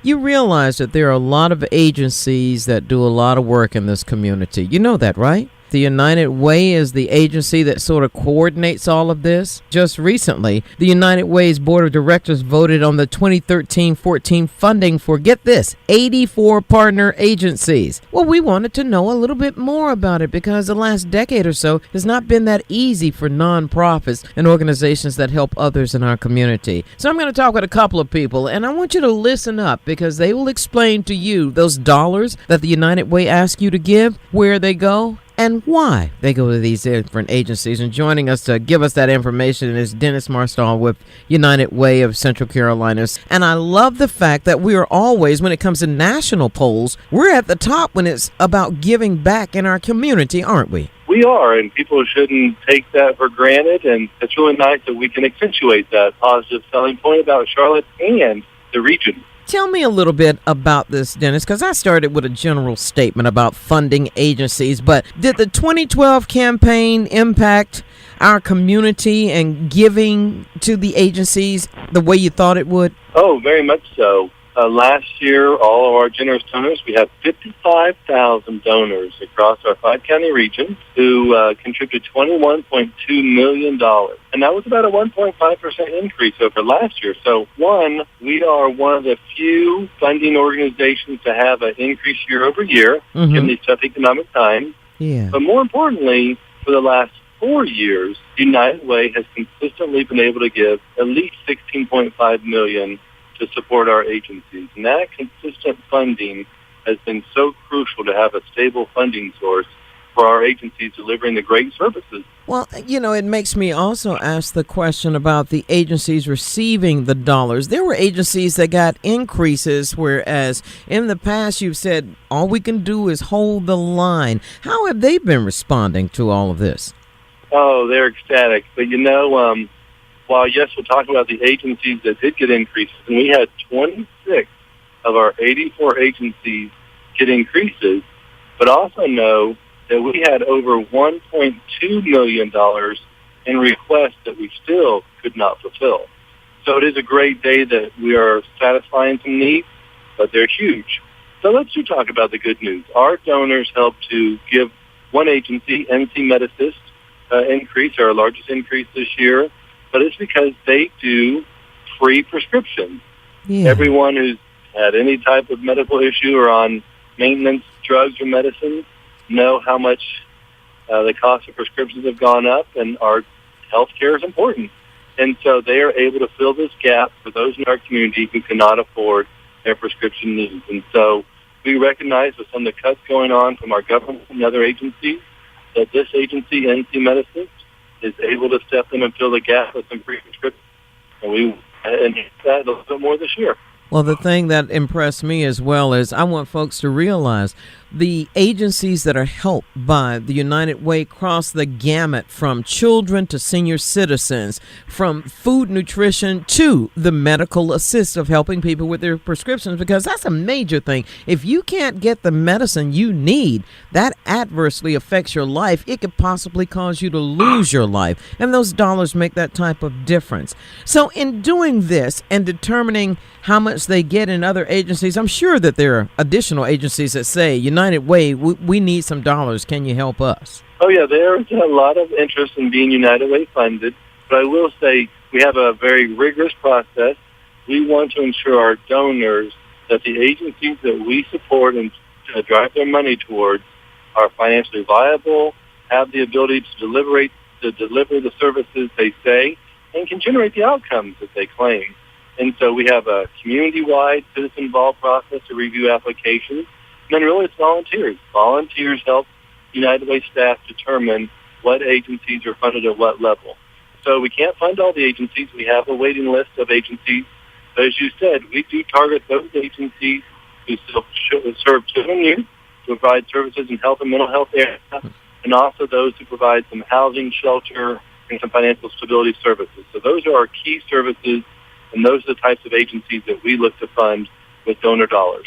You realize that there are a lot of agencies that do a lot of work in this community. You know that, right? The United Way is the agency that sort of coordinates all of this. Just recently, the United Way's board of directors voted on the 2013-14 funding for, get this, 84 partner agencies. Well, we wanted to know a little bit more about it because the last decade or so has not been that easy for nonprofits and organizations that help others in our community. So I'm going to talk with a couple of people, and I want you to listen up because they will explain to you those dollars that the United Way asks you to give, where they go, and why they go to these different agencies. And joining us to give us that information is Dennis Marstall with United Way of Central Carolina. And I love the fact that we are always, when it comes to national polls, we're at the top when it's about giving back in our community, aren't we? We are, and people shouldn't take that for granted. And it's really nice that we can accentuate that positive selling point about Charlotte and the region. Tell me a little bit about this, Dennis, because I started with a general statement about funding agencies, but did the 2012 campaign impact our community and giving to the agencies the way you thought it would? Oh, very much so. Last year, all of our generous donors, we had 55,000 donors across our 5-county region who contributed $21.2 million. And that was about a 1.5% increase over last year. So, we are one of the few funding organizations to have an increase year over year in these tough economic times. Yeah. But more importantly, for the last 4 years, United Way has consistently been able to give at least $16.5 million to support our agencies. And that consistent funding has been so crucial to have a stable funding source for our agencies delivering the great services. Well, it makes me also ask the question about the agencies receiving the dollars. There were agencies that got increases, whereas in the past you've said all we can do is hold the line. How have they been responding to all of this? Oh, they're ecstatic. But while, yes, we'll talk about the agencies that did get increases, and we had 26 of our 84 agencies get increases, but also know that we had over $1.2 million in requests that we still could not fulfill. So it is a great day that we are satisfying some needs, but they're huge. So let's just talk about the good news. Our donors helped to give one agency, NC Medicist, increase, our largest increase this year, but it's because they do free prescriptions. Yeah. Everyone who's had any type of medical issue or on maintenance drugs or medicines know how much the cost of prescriptions have gone up, and our health care is important. And so they are able to fill this gap for those in our community who cannot afford their prescription needs. And so we recognize with some of the cuts going on from our government and other agencies that this agency, NC Medicine, is able to step in and fill the gap with some free prescriptions. And we enhance that a little bit more this year. Well, the thing that impressed me as well is I want folks to realize the agencies that are helped by the United Way cross the gamut from children to senior citizens, from food nutrition to the medical assist of helping people with their prescriptions, because that's a major thing. If you can't get the medicine you need, that adversely affects your life. It could possibly cause you to lose your life, and those dollars make that type of difference. So in doing this and determining how much they get in other agencies, I'm sure that there are additional agencies that say, United Way, we need some dollars. Can you help us? Oh, yeah, there's a lot of interest in being United Way funded. But I will say we have a very rigorous process. We want to ensure our donors that the agencies that we support and drive their money towards are financially viable, have the ability to deliver the services they say, and can generate the outcomes that they claim. And so we have a community-wide citizen-involved process to review applications. And then really it's volunteers. Volunteers help United Way staff determine what agencies are funded at what level. So we can't fund all the agencies. We have a waiting list of agencies. But as you said, we do target those agencies who serve children and youth, to provide services in health and mental health area, and also those who provide some housing, shelter, and some financial stability services. So those are our key services, and those are the types of agencies that we look to fund with donor dollars.